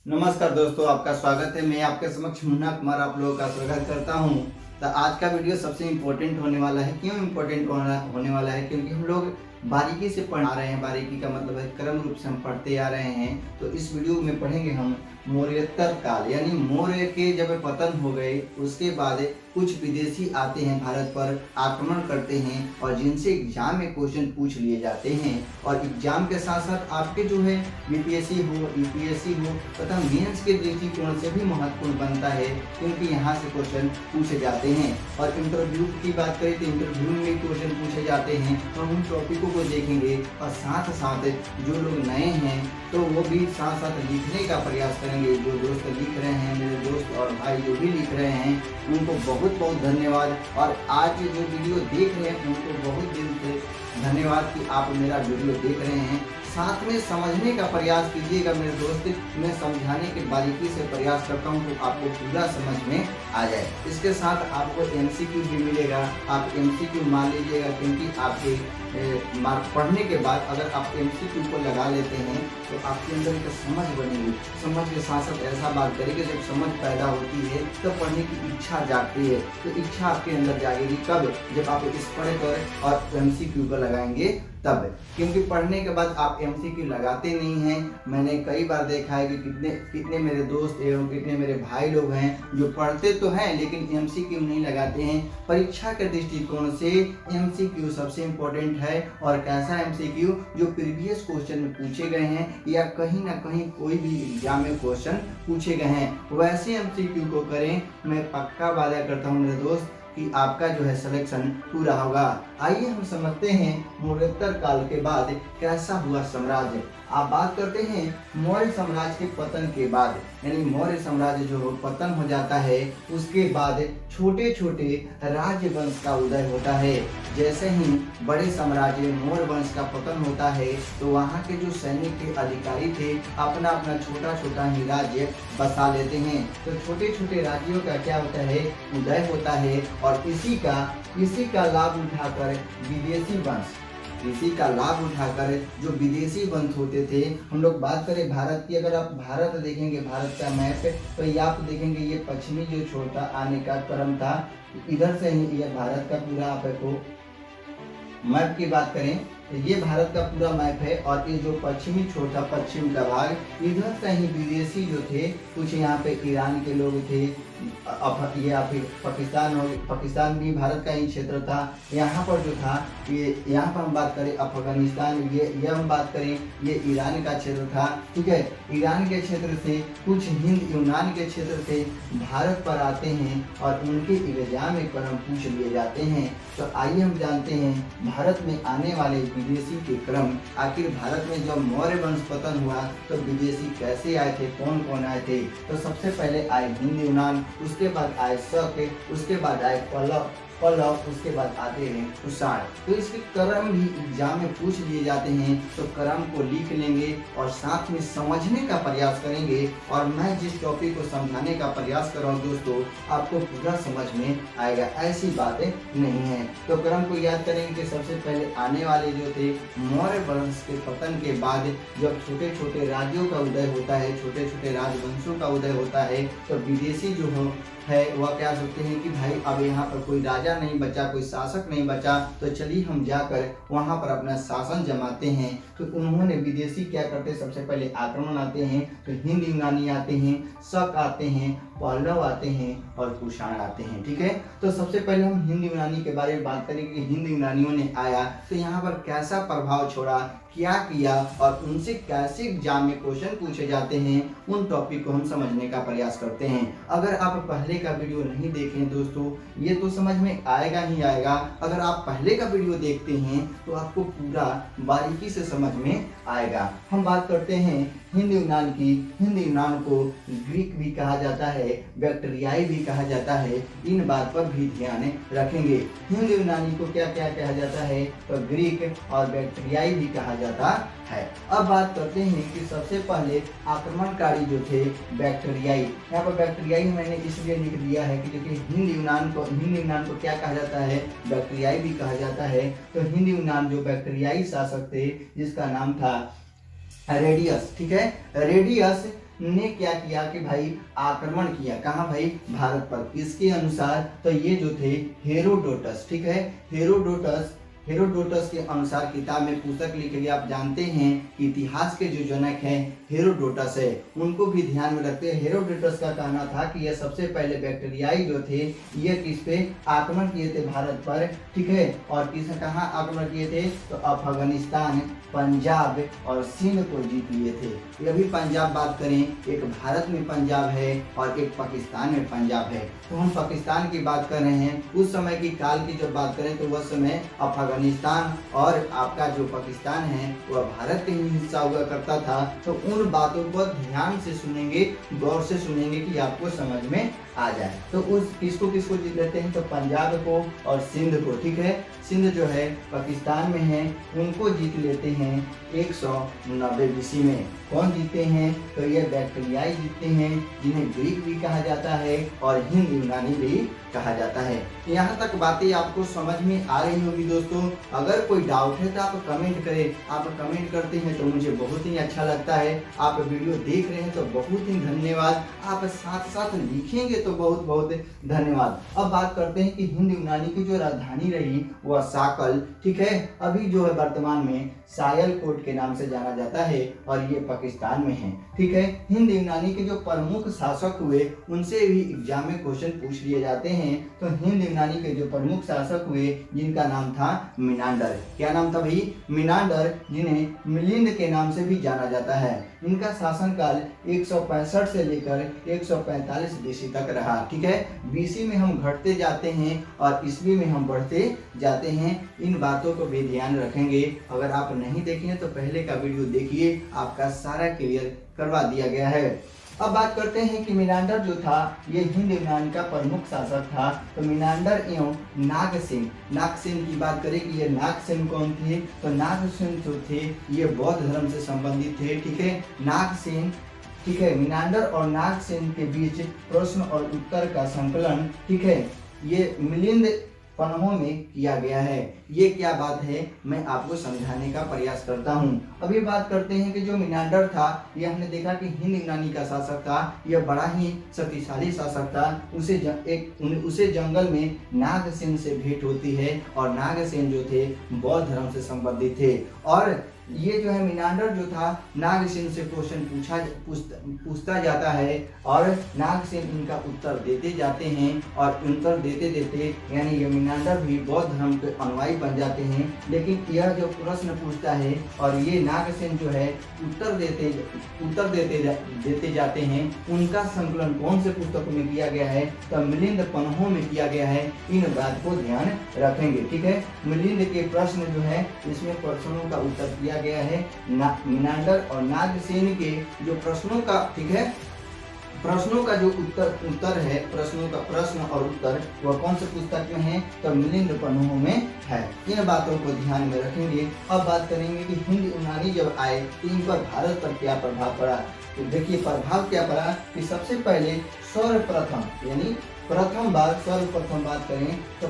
नमस्कार दोस्तों, आपका स्वागत है। मैं आपके समक्ष मुन्ना कुमार आप लोगों का स्वागत करता हूं। तो आज का वीडियो सबसे इम्पोर्टेंट होने वाला है। क्यों इम्पोर्टेंट होने वाला है? क्योंकि हम लोग बारीकी से पढ़ा रहे हैं। बारीकी का मतलब है क्रम रूप से हम पढ़ते आ रहे हैं। तो इस वीडियो में पढ़ेंगे हम मौर्योत्तर काल, यानी मौर्य के जब पतन हो गए उसके बाद कुछ विदेशी आते हैं भारत पर, आक्रमण करते हैं और जिनसे एग्जाम में क्वेश्चन पूछ लिए जाते हैं। और एग्जाम के साथ साथ आपके जो है बीपीएससी हो, यूपीएससी हो तथा मेंस के दृष्टिकोण से भी महत्वपूर्ण बनता है, क्योंकि यहाँ से क्वेश्चन पूछे जाते हैं। और इंटरव्यू की बात करें तो इंटरव्यू में क्वेश्चन पूछे जाते हैं। तो हम उन टॉपिकों को देखेंगे और साथ साथ जो लोग नए हैं तो वो भी साथ साथ लिखने का प्रयास करेंगे। जो दोस्त लिख रहे हैं, मेरे दोस्त और भाई जो भी लिख रहे हैं, उनको बहुत बहुत धन्यवाद। और आज जो वीडियो देख रहे हैं उनको बहुत दिल से धन्यवाद कि आप मेरा वीडियो देख रहे हैं। साथ में समझने का प्रयास कीजिएगा मेरे दोस्त। मैं समझाने के बारीकी से प्रयास करता हूं तो आपको पूरा समझ में आ जाए। इसके साथ आपको एमसीक्यू भी मिलेगा। आप एमसीक्यू मान लीजिएगा, क्योंकि आपके मार्क पढ़ने के बाद अगर आप एमसीक्यू को लगा लेते हैं तो आपके अंदर एक समझ बनेगी। समझ के साथ साथ ऐसा बात करेंगे, जब समझ पैदा होती है तब तो पढ़ने की इच्छा जागती है। तो इच्छा आपके अंदर जागेगी कब? जब आप इस पढ़कर और एमसीक्यू को लगाएंगे तब। क्योंकि पढ़ने के बाद आप एमसीक्यू लगाते नहीं हैं। मैंने कई बार देखा है कि कितने मेरे दोस्त एवं कितने मेरे भाई लोग हैं जो पढ़ते तो हैं लेकिन एमसीक्यू नहीं लगाते हैं। परीक्षा के दृष्टिकोण से एमसीक्यू सबसे इम्पोर्टेंट है। और कैसा एमसीक्यू? जो प्रीवियस क्वेश्चन में पूछे गए हैं या कहीं ना कहीं कोई भी एग्जाम में क्वेश्चन पूछे गए हैं, वैसे एमसीक्यू को करें। मैं पक्का वादा करता हूँ मेरे दोस्त कि आपका जो है सिलेक्शन पूरा होगा। आइए हम समझते हैं मौर्योत्तर काल के बाद कैसा हुआ साम्राज्य। आप बात करते हैं मौर्य साम्राज्य के पतन के बाद, यानी मौर्य साम्राज्य जो पतन हो जाता है उसके बाद छोटे छोटे राज्य वंश का उदय होता है। जैसे ही बड़े साम्राज्य मौर्य वंश का पतन होता है तो वहाँ के जो सैनिक के अधिकारी थे अपना अपना छोटा छोटा ही राज्य बसा लेते हैं। तो छोटे छोटे राज्यों का क्या होता है? उदय होता है। और इसी का लाभ उठाकर विदेशी वंश, इसी का लाभ उठाकर जो विदेशी वंश होते थे। हम लोग बात करें भारत की, अगर आप भारत देखेंगे, भारत का मैप, तो ये आप देखेंगे ये पश्चिमी जो छोटा आने का क्रम था, इधर से ही ये भारत का पूरा आपको मैप की बात करें तो ये भारत का पूरा मैप है। और ये जो पश्चिमी छोटा पश्चिम का भाग, इधर से ही विदेशी जो थे, कुछ यहाँ पे ईरान के लोग थे, ये फिर पाकिस्तान हो, पाकिस्तान भी भारत का ही क्षेत्र था। यहाँ पर जो था ये, यहाँ पर हम बात करें अफगानिस्तान, ये हम बात करें ये ईरान का क्षेत्र था। ठीक है, ईरान के क्षेत्र से कुछ हिंद यूनान के क्षेत्र से भारत पर आते हैं और उनके एग्जाम में क्रम पूछ लिए जाते हैं। तो आइए हम जानते हैं भारत में आने वाले विदेशी के क्रम। आखिर भारत में जब मौर्य वंश पतन हुआ तो विदेशी कैसे आए थे, कौन कौन आए थे? तो सबसे पहले आए हिंद यूनान, उसके बाद आए शक, उसके बाद आए पल्लव, उसके बाद आते हैं कुषाण। तो इसके क्रम भी एग्जाम में पूछ लिए जाते हैं। तो क्रम को लिख लेंगे और साथ में समझने का प्रयास करेंगे। और मैं जिस टॉपिक को समझाने का प्रयास कर रहा हूँ दोस्तों, आपको पूरा समझ में आएगा, ऐसी बातें नहीं है। तो क्रम को याद करेंगे कि सबसे पहले आने वाले जो थे मौर्य वंश के पतन के बाद जब छोटे छोटे राज्यों का उदय होता है, छोटे छोटे राजवंशों का उदय होता है, तो विदेशी जो है वह क्या सोचते हैं कि भाई अब यहाँ पर कोई राजा नहीं बचा, कोई शासक नहीं बचा, तो चलिए हम जाकर वहाँ पर अपना शासन जमाते हैं। तो उन्होंने विदेशी क्या करते, सबसे पहले आक्रमण आते हैं। तो हिंद यूनानी आते हैं, शक आते हैं, पल्लव आते हैं और कुषाण आते हैं। ठीक है, तो सबसे पहले हम हिंद यूनानी के बारे में बात करेंगे कि हिंद यूनानियों ने आया तो यहाँ पर कैसा प्रभाव छोड़ा, क्या किया और उनसे कैसे एग्जाम में क्वेश्चन पूछे जाते हैं, उन टॉपिक को हम समझने का प्रयास करते हैं। अगर आप पहले का वीडियो नहीं देखें दोस्तों, ये तो समझ में आएगा ही आएगा। अगर आप पहले का वीडियो देखते हैं तो आपको पूरा बारीकी से समझ में आएगा। हम बात करते हैं हिंद यूनान की। हिंद यूनान को ग्रीक भी कहा जाता है, बैक्टीरियाई भी कहा जाता है। इन बात पर भी ध्यान रखेंगे। हिंद यूनानी को क्या क्या कहा जाता है? तो ग्रीक और बैक्टीरियाई भी कहा जाता है। अब बात करते हैं कि सबसे पहले आक्रमणकारी जो थे बैक्टीरियाई। यहाँ पर बैक्टीरियाई मैंने इसलिए लिख दिया है कि देखिए हिंद यूनान को क्या कहा जाता है? बैक्टीरियाई भी कहा जाता है। तो हिंद यूनान जो बैक्टीरियाई शासक थे जिसका नाम था रेडियस। ठीक है, रेडियस ने क्या किया कि भाई आक्रमण किया। कहाँ भाई? भारत पर। किसके अनुसार? तो ये जो थे हेरोडोटस, ठीक है, हेरोडोटस के अनुसार किताब में पुस्तक लिखी गई। आप जानते हैं कि इतिहास के जो जनक हैं हेरोडोटस है, उनको भी ध्यान में रखते हैं। हेरोडोटस का कहना था कि यह सबसे पहले बैक्टीरियाई जो थे ये किस पे आक्रमण किए थे? भारत पर, ठीक है। और किस कहाँ आक्रमण किए थे? तो अफगानिस्तान, पंजाब और सिंध को जीत लिए थे। ये भी पंजाब बात करें, एक भारत में पंजाब है और एक पाकिस्तान में पंजाब है। तो हम पाकिस्तान की बात कर रहे हैं। उस समय की काल की जब बात करें तो वह समय अफगानिस्तान और आपका जो पाकिस्तान है वह भारत का ही हिस्सा हुआ करता था। तो उन बातों को ध्यान से सुनेंगे, गौर से सुनेंगे कि आपको समझ में आ जाए। तो उस किसको जीत लेते हैं? तो पंजाब को और सिंध को, ठीक है। सिंध जो है पाकिस्तान में है, उनको जीत लेते हैं 190 BC में। कौन जीते हैं? तो ये बैक्टीरियाई जीतते हैं, जिन्हें ग्रीक भी कहा जाता है और हिंद यूनानी भी कहा जाता है। यहाँ तक बातें आपको समझ में आ रही होगी दोस्तों। अगर कोई डाउट है तो आप कमेंट करें। आप कमेंट करते हैं तो मुझे बहुत ही अच्छा लगता है। आप वीडियो देख रहे हैं तो बहुत ही धन्यवाद। आप साथ साथ लिखेंगे तो बहुत बहुत धन्यवाद। अब बात करते हैं कि हिंद यूनानी की जो राजधानी रही वह साकल, ठीक है, अभी जो है वर्तमान में सायलकोट के नाम से जाना जाता है और ये पाकिस्तान में है, ठीक है। हिंद यूनानी के जो प्रमुख शासक हुए उनसे भी एग्जाम में क्वेश्चन पूछ लिए जाते हैं। तो हिंद यूनानी के जो प्रमुख शासक हुए जिनका नाम था मिनांडर। क्या नाम था भाई? मिनांडर, जिन्हें मिलिंद के नाम से भी जाना जाता है। इनका शासनकाल 165 से लेकर 145 BC तक रहा, ठीक है। BC में हम घटते जाते हैं और ईस्वी में हम बढ़ते जाते हैं। इन बातों को भी ध्यान रखेंगे। अगर आप नहीं देखे तो पहले का वीडियो देखिए, आपका सारा क्लियर करवा दिया गया है। अब बात करते हैं कि मिनांडर जो था ये हिंद यूनान का प्रमुख शासक था। तो मिनांडर एवं नागसेन की बात करें कि ये नागसेन कौन थे? तो नागसेन जो थे ये बौद्ध धर्म से संबंधित थे, ठीक है। नागसेन, ठीक है, मिनांडर और नागसेन के बीच प्रश्न और उत्तर का संकलन, ठीक है, ये मिलिंद पन्हों में किया गया है। ये क्या बात है मैं आपको समझाने का प्रयास करता हूँ। अभी बात करते हैं कि जो मिनांडर था ये हमने देखा कि हिंद यूनानी का शासक था। यह बड़ा ही शक्तिशाली शासक था। उसे जंगल में नागसेन से भेंट होती है और नागसेन जो थे बौद्ध धर्म से संबंधित थे। और ये जो है मिनांडर जो था नागसेन से क्वेश्चन पूछता जाता है और नागसेन इनका उत्तर देते जाते हैं और उत्तर देते देते यानी ये मिनांडर भी बौद्ध धर्म के अनुयायी बन जाते हैं। लेकिन यह जो प्रश्न पूछता है और ये नागसेन जो है उत्तर देते जाते हैं, उनका संकलन कौन से पुस्तकों में किया गया है? तो मिलिंद पन्हों में किया गया है। इन बात को ध्यान रखेंगे, ठीक है। मिलिंद के प्रश्न जो है इसमें प्रश्नों का उत्तर किया गया है। मिनांडर और नागसेन के जो प्रश्नों का, ठीक है, प्रश्नों का जो उत्तर है, प्रश्नों का प्रश्न और उत्तर वह कौन से पुस्तक में है? तो मिलिंद पन्हों में है। इन बातों को ध्यान में रखेंगे। अब बात करेंगे कि हिंद यूनानी जब आए तो इन पर भारत पर क्या प्रभाव पड़ा। तो देखिए प्रभाव क्या पड़ा कि सबसे पहले सर्वप्रथम यानी प्रथम बार सर्वप्रथम बात करें तो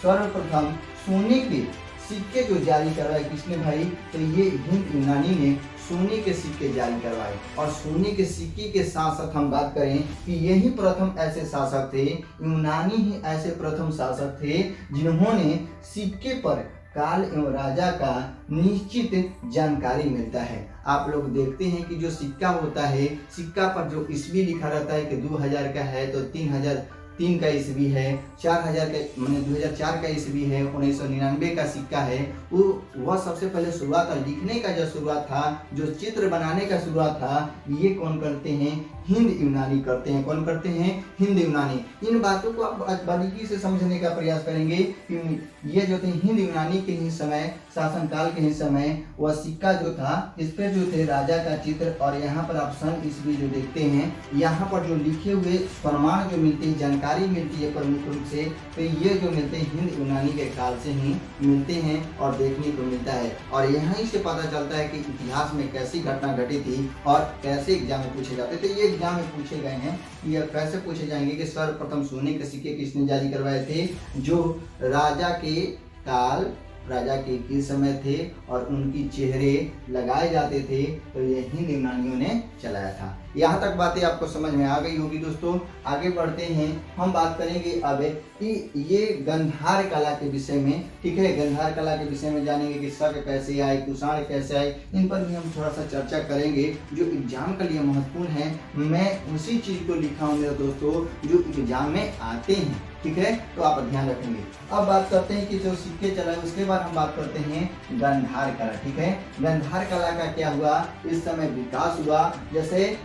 सर्वप्रथम सोने के सिक्के जो जारी करवाए किसने भाई? तो ये हिंद यूनानी ने सोने के सिक्के जारी करवाए। और सोने के सिक्के के साथ साथ हम बात करें कि यही प्रथम ऐसे शासक थे, यूनानी ही ऐसे प्रथम शासक थे जिन्होंने सिक्के पर काल एवं राजा का निश्चित जानकारी मिलता है। आप लोग देखते हैं कि जो सिक्का होता है, सिक्का पर जो ईस्वी लिखा रहता है कि 2000 का है तो 3003 का ईस्वी है, 4000 का मैंने 2004 का ईस्वी है, 1999 का सिक्का है। वह सबसे पहले शुरुआत और लिखने का जो शुरुआत था, जो चित्र बनाने का शुरुआत था, ये कौन करते हैं? हिंद यूनानी करते हैं। कौन करते हैं? हिंद यूनानी। इन बातों को आप बारीकी से समझने का प्रयास करेंगे कि ये जो थे हिंद यूनानी के ही समय, शासनकाल के ही समय, वह सिक्का जो था इस पर जो थे राजा का चित्र और यहाँ पर आप सन ईस्वी जो देखते हैं, यहाँ पर जो लिखे हुए प्रमाण जो मिलते हैं, जानकारी मिलती है प्रमुख रूप से, तो ये जो मिलते हैं हिंद यूनानी के काल से ही मिलते हैं और देखने को मिलता है। और यहीं से पता चलता है कि इतिहास में कैसी घटना घटी थी और कैसे एग्जाम में पूछे जाते थे। ये एग्जाम में पूछे गए हैं कि यह कैसे पूछे जाएंगे कि सर्वप्रथम सोने के सिक्के किसने जारी करवाए थे? जो राजा के काल, राजा के किस समय थे और उनकी चेहरे लगाए जाते थे, तो ये हिंद यूनानियों ने चलाया था। यहाँ तक बातें आपको समझ में आ गई होगी दोस्तों। आगे बढ़ते हैं, हम बात करेंगे अब कि ये गंधार कला के विषय में, ठीक है। गंधार कला के विषय में जानेंगे कि शक कैसे आए, कुषाण कैसे आए, इन पर भी हम थोड़ा सा चर्चा करेंगे जो एग्जाम के लिए महत्वपूर्ण है। मैं उसी चीज को लिखा हूँ मेरे दोस्तों जो एग्जाम में आते हैं, ठीक है, तो आप ध्यान रखेंगे। अब बात करते हैं कि जो सिक्के चला, उसके बाद हम बात करते हैं गंधार कला, ठीक है। गंधार कला का क्या हुआ, इस समय विकास हुआ। जैसे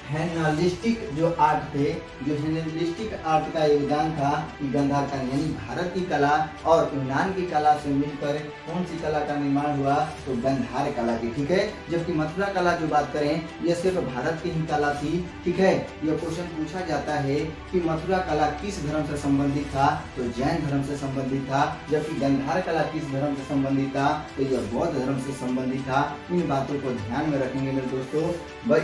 हेलेनिस्टिक जो आर्ट थे, जो हेलेनिस्टिक आर्ट का योगदान था कि गंधार कला, यानी भारत की कला और यूनान की कला से मिलकर कौन सी कला का निर्माण हुआ, तो गंधार कला की, ठीक है। जबकि मथुरा कला जो बात करें, ये सिर्फ भारत की ही कला थी, ठीक है। यह क्वेश्चन पूछा जाता है कि मथुरा कला किस धर्म से संबंधित था, तो जैन धर्म से संबंधित था। जबकि गंधार कला किस धर्म से संबंधित था, तो यह बौद्ध धर्म से संबंधित था। इन बातों को ध्यान में रखेंगे मेरे दोस्तों।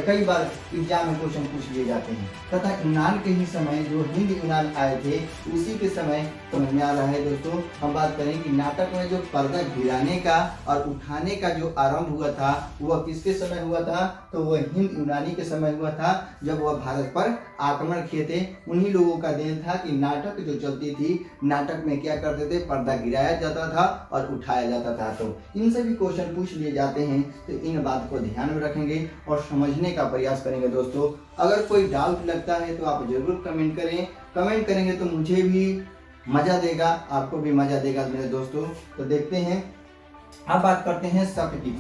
कई बार एग्जाम क्वेश्चन पूछ लिए जाते हैं। तथा यूनान के ही समय जो हिंद यूनान आए थे, उसी के समय समझ में आ रहा है दोस्तों। हम बात करें कि नाटक में जो पर्दा गिराने का और उठाने का जो आरंभ हुआ था, वह किसके समय हुआ था, तो वह हिंद यूनानी के समय हुआ था, जब वह भारत पर आक्रमण किए थे। उन्हीं लोगों का देन था कि नाटक जो चलती थी, नाटक में क्या करते थे, पर्दा गिराया जाता था और उठाया जाता था। तो इनसे भी क्वेश्चन पूछ लिए जाते हैं, तो इन बात को ध्यान में रखेंगे और समझने का प्रयास करेंगे दोस्तों। अगर कोई डाउट लगता है तो आप जरूर कमेंट करें। कमेंट करेंगे तो मुझे भी मजा देगा, आपको भी मजा देगा मेरे दोस्तों। तो देखते हैं, अब बात करते हैं शक की।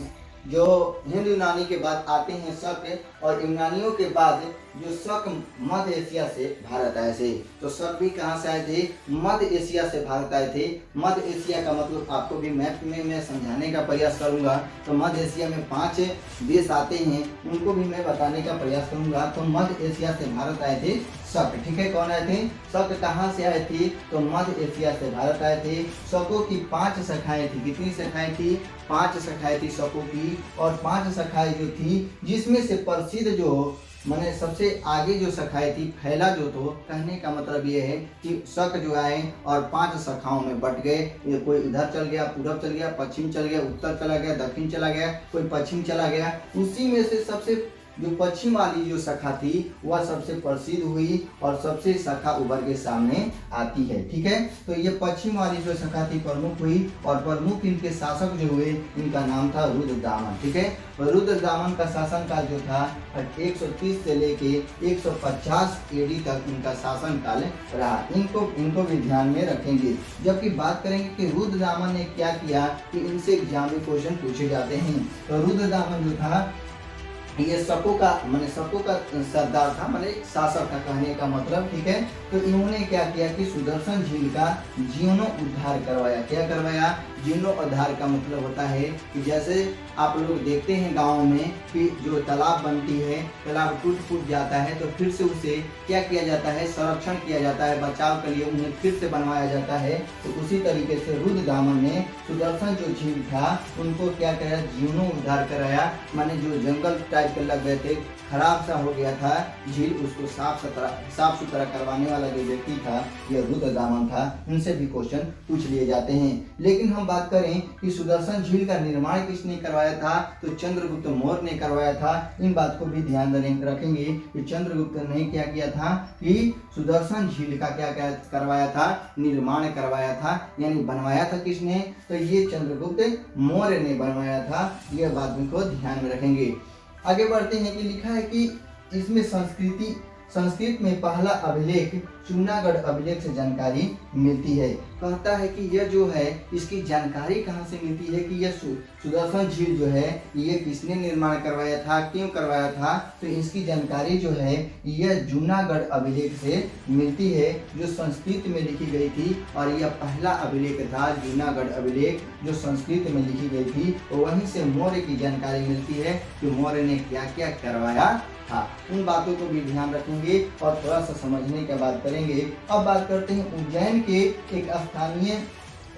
जो हिंद यूनानी के बाद आते हैं शक, और यूनानियों के बाद जो शक मध्य एशिया से भारत आए थे। तो शक भी कहाँ से आए थे, मध्य एशिया से भारत आए थे। मध्य एशिया का मतलब आपको भी मैप में मैं समझाने का प्रयास करूंगा। तो मध्य एशिया में 5 देश आते हैं, उनको भी मैं बताने का प्रयास करूंगा। तो मध्य एशिया से भारत आए थे शक, ठीक है। कौन आए थे, शक कहाँ से आए थे, तो मध्य एशिया से भारत आए थे। शकों की 5 शाखाएं थी। कितनी शाखाएं थी, 5 शाखाएं थी शकों की। और 5 शाखाएं जो थी, जिसमें से प्रसिद्ध जो मैंने सबसे आगे जो शाखाएं थी, फैला जो तो कहने का मतलब ये है कि शक जो आए और 5 शाखाओं में बट गए। ये कोई इधर चल गया, पूरब चल गया, पश्चिम चल गया, उत्तर चला गया, दक्षिण चला गया, कोई पश्चिम चला गया। उसी में से सबसे जो पश्चिम वाली जो शाखा थी वह सबसे प्रसिद्ध हुई और सबसे शाखा उभर के सामने आती है, ठीक है। तो ये पश्चिम वाली जो शाखा थी प्रमुख हुई, और प्रमुख इनके शासक जो हुए, इनका नाम था रुद्रदामन, ठीक है। रुद्रदामन का शासन काल जो था 130 से लेके 150 एडी तक इनका शासन काल रहा। इनको भी ध्यान में रखेंगे। जबकि बात करेंगे कि रुद्रदामन ने क्या किया, कि इनसे एग्जाम में क्वेश्चन पूछे जाते हैं। तो रुद्रदामन जो था ये शकों का सरदार था, माने शासक था कहने का मतलब, ठीक है। तो इन्होंने क्या किया कि सुदर्शन झील का जीर्णोद्धार करवाया। क्या करवाया, जीर्णोद्धार का मतलब होता है कि जैसे आप लोग देखते हैं गाँव में कि जो तालाब बनती है, तालाब टूट फूट जाता है, तो फिर से उसे क्या किया जाता है, संरक्षण किया जाता है, बचाव के लिए उन्हें फिर से बनवाया जाता है। तो उसी तरीके से रुद्रदामन ने सुदर्शन जो झील था उनको क्या कराया, जीर्णोद्धार कराया। माने जो जंगल टाइप के लग गए थे, खराब सा हो गया था झील, उसको साफ सुथरा करवाने वाला जो व्यक्ति था यह रुद्रदामन था। इनसे भी क्वेश्चन पूछ लिए जाते हैं। लेकिन हम बात करें कि सुदर्शन झील का निर्माण किसने करवाया था, तो चंद्रगुप्त मौर्य ने करवाया था। इन बात को भी ध्यान रखेंगे कि चंद्रगुप्त ने क्या किया था कि सुदर्शन झील का क्या करवाया था, निर्माण करवाया था, यानी बनवाया था किसने, तो ये चंद्रगुप्त मौर्य ने बनवाया था। यह बात को ध्यान में रखेंगे। आगे बढ़ते हैं कि लिखा है कि इसमें संस्कृत में पहला अभिलेख जूनागढ़ अभिलेख से जानकारी मिलती है। कहता है कि यह जो है इसकी जानकारी कहाँ से मिलती है कि यह सुदर्शन झील जो है ये किसने निर्माण करवाया था, क्यों करवाया था, तो इसकी जानकारी जो है यह जूनागढ़ अभिलेख से मिलती है, जो संस्कृत में लिखी गई थी। और यह पहला अभिलेख था जूनागढ़ अभिलेख, जो संस्कृत में लिखी गई थी। वहीं से मौर्य की जानकारी मिलती है कि मौर्य ने क्या क्या करवाया था। उन बातों को भी ध्यान रखेंगे और थोड़ा सा समझने के बाद करेंगे। अब बात करते हैं उज्जैन के एक स्थानीय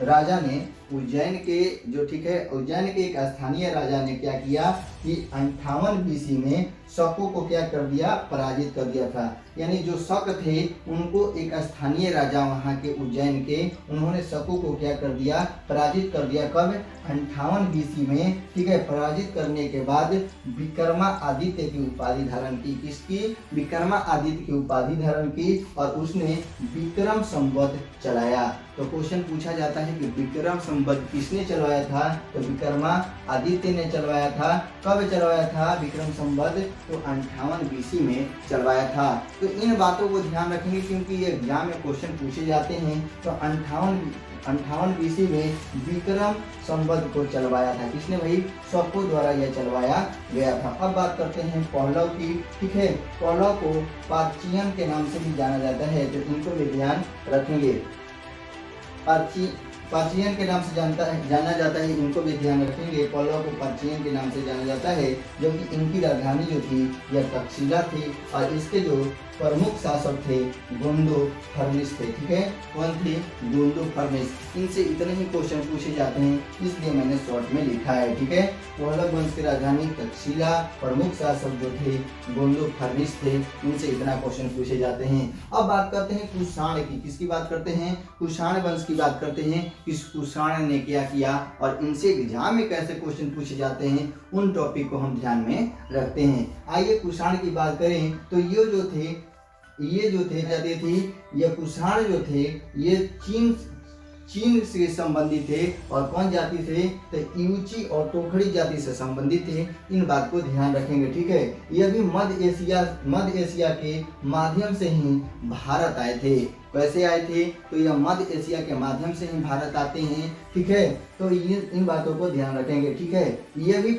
राजा ने उज्जैन के जो ठीक है उज्जैन के एक स्थानीय राजा ने क्या किया कि 58 BC में शकों को क्या कर दिया, पराजित कर दिया था। यानी जो शक थे उनको एक स्थानीय राजा वहाँ के उज्जैन के, उन्होंने शकों को क्या कर दिया, पराजित कर दिया। कब? 58 BC में, ठीक है। पराजित करने के बाद विक्रमादित्य की उपाधि धारण की। किसकी? विक्रमादित्य की उपाधि धारण की और उसने विक्रम संवत चलाया। तो क्वेश्चन पूछा जाता है कि विक्रम संवत किसने चलवाया था? तो विक्रमादित्य ने चलवाया था। कब चलवाया था विक्रम संवत? तो 58 BC में चलवाया था। तो इन बातों को ध्यान रखेंगे क्योंकि ये एग्जाम में क्वेश्चन पूछे जाते हैं। तो 58 BC में विक्रम संवत को चलवाया था। किसने भाई? शकों द्वारा यह चलवाया गया था। अब बात करते हैं पल्लव की, ठीक है। पल्लव को पार्चियन के नाम से भी जाना जाता है, तो इनको भी ध्यान रखेंगे। पार्चियन के नाम से जाना जाता है, इनको भी ध्यान रखेंगे। पल्लव को पार्चियन के नाम से जाना जाता है, जबकि इनकी राजधानी जो थी यह तक्षशिला थी और इसके जो प्रमुख शासक थे गोंडोफर्निस थे, ठीक है। कौन थे? गोंडोफर्निस। इनसे इतने ही क्वेश्चन पूछे जाते हैं, इसलिए मैंने शॉर्ट में लिखा है, ठीक है। पल्लव वंश की राजधानी तक्षशिला, प्रमुख शासक जो थे गोंडोफर्निस थे, इनसे इतना क्वेश्चन पूछे जाते हैं। अब बात करते हैं कुषाण की। किसकी बात करते हैं? कुषाण वंश की बात करते हैं। किस कुषाण ने क्या किया और इनसे एग्जाम में कैसे क्वेश्चन पूछे जाते हैं, उन टॉपिक को हम ध्यान में रखते हैं। आइए कुषाण की बात करें तो ये जो थे जाति थी, ये कुषाण जो थे ये चीन से संबंधित थे। और कौन जाति थे? तो यूची और टोखड़ी जाति से संबंधित थे। इन बात को ध्यान रखेंगे, ठीक है। ये भी मध्य एशिया के माध्यम से ही भारत आए थे। कैसे आए थे? तो यह मध्य एशिया के माध्यम से ही भारत आते हैं, ठीक है। तो ये इन बातों को ध्यान रखेंगे, ठीक है। ये भी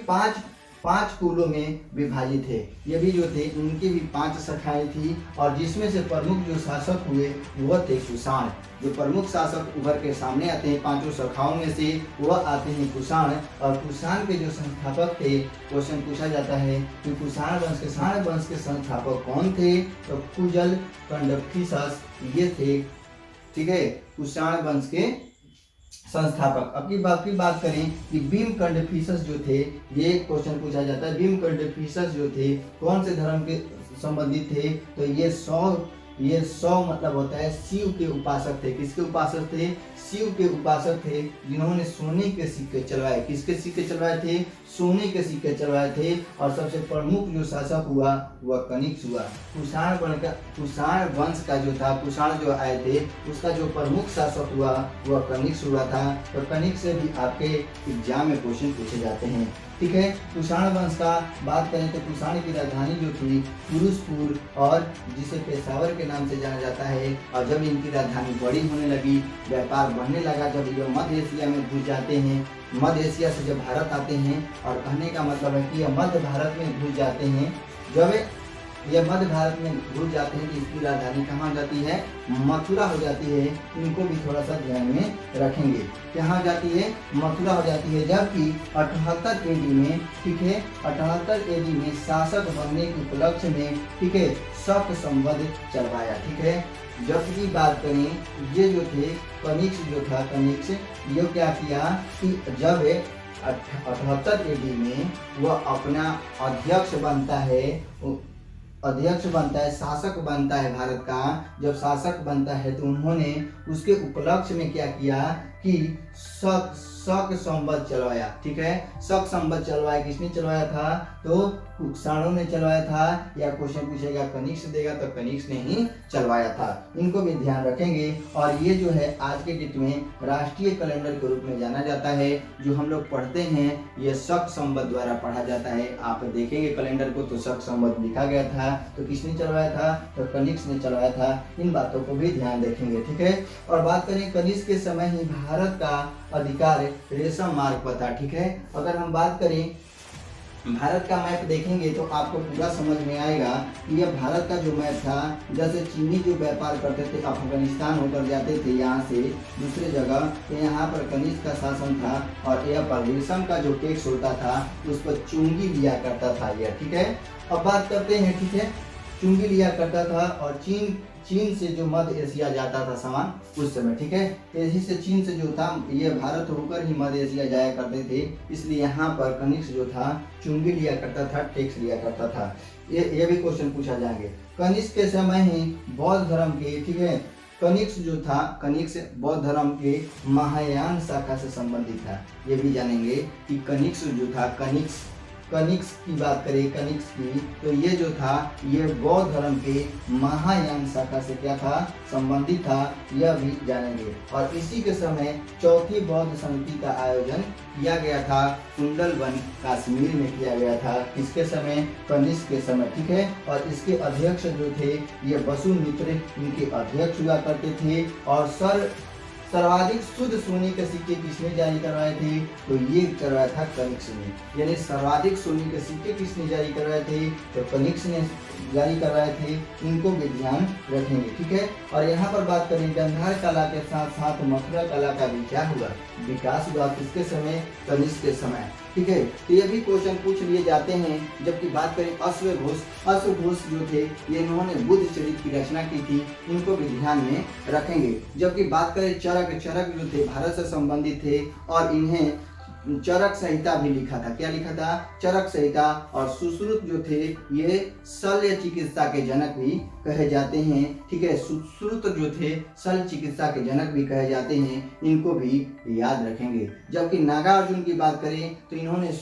पांच कुलों में विभाजित थे। ये भी जो थे इनकी भी 5 शाखाएं थी और जिसमें से प्रमुख जो शासक हुए वह थे कुषाण। जो प्रमुख शासक उभर के सामने आते हैं 5 शाखाओं में से, वह आते हैं कुषाण। और कुषाण के जो संस्थापक थे, क्वेश्चन पूछा जाता है कि कुषाण वंश के संस्थापक कौन थे? तो कुजल कंडफिसस ये थे, ठीक है, कुषाण वंश के संस्थापक। अब की बात करें कि भीम कंडफिसस जो थे, ये क्वेश्चन पूछा जाता है, भीम कंडफिसस जो थे कौन से धर्म के संबंधित थे? तो ये 100 मतलब होता है शिव के उपासक थे। किसके उपासक थे? शिव के उपासक थे, जिन्होंने सोने के सिक्के चलवाए। किसके सिक्के चलवाए थे? सोने के सिक्के चलवाए थे। और सबसे प्रमुख जो शासक हुआ वह कनिष्क हुआ। कुषाण वंश का जो था, कुषाण जो आए थे उसका जो प्रमुख शासक हुआ वह कनिष्क हुआ था। तो कनिष्क से भी आपके एग्जाम में क्वेश्चन पूछे जाते हैं, ठीक है। कुषाण वंश का बात करें तो कुषाण की राजधानी जो थी फिरोजपुर, और जिसे पेशावर के नाम से जाना जाता है। और जब इनकी राजधानी बड़ी होने लगी, व्यापार बढ़ने लगा, जब ये मध्य एशिया में घुस जाते हैं, मध्य एशिया से जब भारत आते हैं, और कहने का मतलब है कि ये मध्य भारत में घुस जाते हैं। जब ये मध्य भारत में घुस जाते हैं तो इसकी राजधानी कहाँ जाती है? मथुरा हो जाती है। इनको भी थोड़ा सा ध्यान में रखेंगे। कहाँ जाती है? मथुरा हो जाती है। जबकि 78 AD में, ठीक है, 78 AD में शासक बनने के उपलक्ष्य में, ठीक है, शक संवत चलवाया, ठीक है। जबकि बात करें ये जो थे कनिष्क ये क्या किया कि जब 78 AD में वह अपना अध्यक्ष बनता है, शासक बनता है भारत का। जब शासक बनता है तो उन्होंने उसके उपलक्ष्य में क्या किया कि शक संवत चलवाया, ठीक है। शक संवत चलवाया। किसने चलवाया था? तो कुषाणों ने चलवाया था। या क्वेश्चन पूछेगा कनिष्क देगा तो कनिष्क ने ही चलवाया था। इनको भी ध्यान रखेंगे। और ये जो है आज के डेट में राष्ट्रीय कैलेंडर के रूप में जाना जाता है। जो हम लोग पढ़ते हैं ये शक संवत द्वारा पढ़ा जाता है। आप देखेंगे कैलेंडर को तो शक संवत लिखा गया था। तो किसने चलवाया था? तो कनिष्क ने चलवाया था। इन बातों को भी ध्यान रखेंगे, ठीक है। और बात करें कनिष्क के समय ही भारत का अधिकार रेशम मार्ग पर था, ठीक है। अगर हम बात करें भारत का मैप देखेंगे तो आपको पूरा समझ में आएगा कि यह भारत का जो मैप था, जैसे चीनी जो व्यापार करते थे अफगानिस्तान होकर जाते थे यहाँ से दूसरे जगह, तो यहाँ पर कनिष्क का शासन था। और यह पर रेशम का जो टैक्स होता था उस पर चुंगी लिया करता था यह, ठीक है। अब बात करते हैं, ठीक है, चुंगी लिया करता था और चीन से जो मध्य एशिया जाता था सामान उस समय, ठीक है। इसी से चीन से जो था ये भारत होकर ही मध्य एशिया जाया करते थे, इसलिए यहाँ पर कनिष्क जो था चुंगी लिया करता था, टैक्स लिया करता था। ये भी क्वेश्चन पूछा जाएंगे। कनिष्क के समय ही बौद्ध धर्म के, ठीक है, कनिष्क जो था, कनिष्क बौद्ध धर्म के महायान शाखा से संबंधित था। ये भी जानेंगे कि कनिष्क जो था, कनिष्क की बात करें, कनिष्क की, तो ये जो था ये बौद्ध धर्म के महायान शाखा से क्या था, संबंधित था, यह भी जानेंगे। और इसी के समय चौथी बौद्ध समिति का आयोजन किया गया था, कुंडलवन कश्मीर में किया गया था। किसके समय, कनिष्क के समय, ठीक है। और इसके अध्यक्ष जो थे ये वसुमित्र इनके अध्यक्ष हुआ करते थे। और सर्वाधिक शुद्ध सोने के सिक्के किसने जारी करवाए थे, तो ये करवाया था कनिष्क ने। यानी सर्वाधिक सोने के सिक्के किसने जारी करवाए थे, तो कनिष्क ने जारी करवाए थे। इनको भी ध्यान रखेंगे, ठीक है। और यहाँ पर बात करें गांधार कला के साथ साथ मथुरा कला का भी क्या हुआ, विकास हुआ। किसके समय, कनिष्क के समय, ठीक है। तो ये भी क्वेश्चन पूछ लिए जाते हैं। जबकि बात करें अश्वघोष जो थे ये इन्होंने बुद्ध चरित्र की रचना की थी, इनको भी ध्यान में रखेंगे। जबकि बात करें चरक जो थे भारत से संबंधित थे और इन्हें चरक संहिता भी लिखा था। क्या लिखा था, चरक संहिता। और सुश्रुत जो थे ये शल्य चिकित्सा के जनक भी कहे जाते हैं, ठीक है। सुश्रुत जो थे शल्य चिकित्सा के जनक भी कहे जाते हैं, इनको भी याद रखेंगे। जबकि नागार्जुन की बात करें तो इन्होंने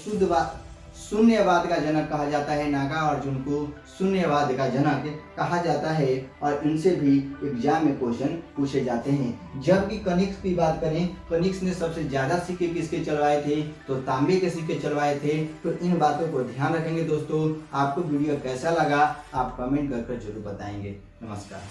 शून्यवाद का जनक कहा जाता है। नागार्जुन को शून्यवाद का जनक कहा जाता है और इनसे भी एग्जाम में क्वेश्चन पूछे जाते हैं। जबकि कनिष्क की बात करें, कनिष्क ने सबसे ज्यादा सिक्के किसके चलवाए थे, तो तांबे के सिक्के चलवाए थे। तो इन बातों को ध्यान रखेंगे दोस्तों। आपको वीडियो कैसा लगा आप कमेंट कर जरूर बताएंगे। नमस्कार।